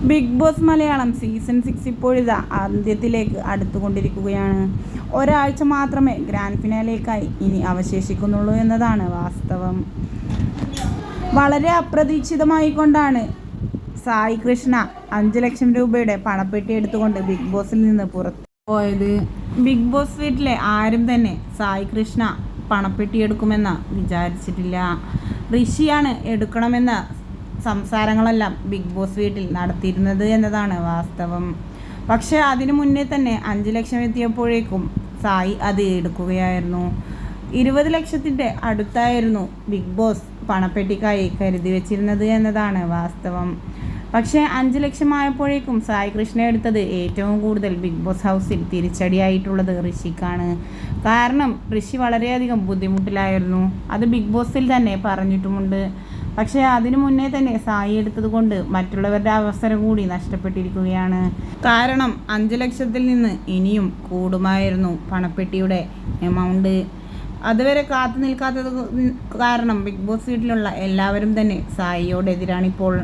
Big boss Malayalam season 6 ഇപ്പോഴിതാ അന്ത്യത്തിലേക്ക് അടുത്തുകൊണ്ടിരിക്കുകയാണ്. ഒരാഴ്ച മാത്രമേ ഗ്രാൻഡ് ഫിനാലേക്കായി ഇനി അവശേഷിക്കുന്നുള്ളൂ എന്നതാണ് വാസ്തവം. വളരെ അപ്രതീക്ഷിതമായിക്കൊണ്ടാണ് സായി കൃഷ്ണ 5 ലക്ഷം രൂപയുടെ പണപ്പെട്ടി എടുത്തുകൊണ്ട് ബിഗ് ബോസിൽ നിന്ന് പുറത്തു പോയത്. ബിഗ് ബോസ് വീട്ടിലെ ആരും തന്നെ സായി കൃഷ്ണ പണപ്പെട്ടി എടുക്കുമെന്ന് വിചാരിച്ചിട്ടില്ല. ഋഷിയാണ് എടുക്കണമെന്ന സംസാരങ്ങളെല്ലാം ബിഗ് ബോസ് വീട്ടിൽ നടത്തിയിരുന്നത് എന്നതാണ് വാസ്തവം. പക്ഷേ അതിനു മുന്നേ തന്നെ 5 ലക്ഷം എത്തിയപ്പോഴേക്കും സായി അത് എടുക്കുകയായിരുന്നു. 20 ലക്ഷത്തിൻ്റെ അടുത്തായിരുന്നു ബിഗ് ബോസ് പണപ്പെട്ടിക്കായി കരുതി വെച്ചിരുന്നത് എന്നതാണ് വാസ്തവം. പക്ഷേ 5 ലക്ഷമായപ്പോഴേക്കും സായി കൃഷ്ണ എടുത്തത് ഏറ്റവും കൂടുതൽ ബിഗ് ബോസ് ഹൗസിൽ തിരിച്ചടിയായിട്ടുള്ളത് ഋഷിക്കാണ്. കാരണം ഋഷി വളരെയധികം ബുദ്ധിമുട്ടിലായിരുന്നു. അത് ബിഗ് ബോസിൽ തന്നെ പറഞ്ഞിട്ടുമുണ്ട്. പക്ഷേ അതിനു മുന്നേ തന്നെ സായി എടുത്തത് കൊണ്ട് മറ്റുള്ളവരുടെ അവസരം കൂടി നഷ്ടപ്പെട്ടിരിക്കുകയാണ്. കാരണം 5 ലക്ഷത്തിൽ നിന്ന് ഇനിയും കൂടുമായിരുന്നു പണപ്പെട്ടിയുടെ എമൗണ്ട്. അതുവരെ കാത്തു നിൽക്കാത്തത് കാരണം ബിഗ് ബോസ് വീട്ടിലുള്ള എല്ലാവരും തന്നെ സായിയോടെതിരാണിപ്പോൾ.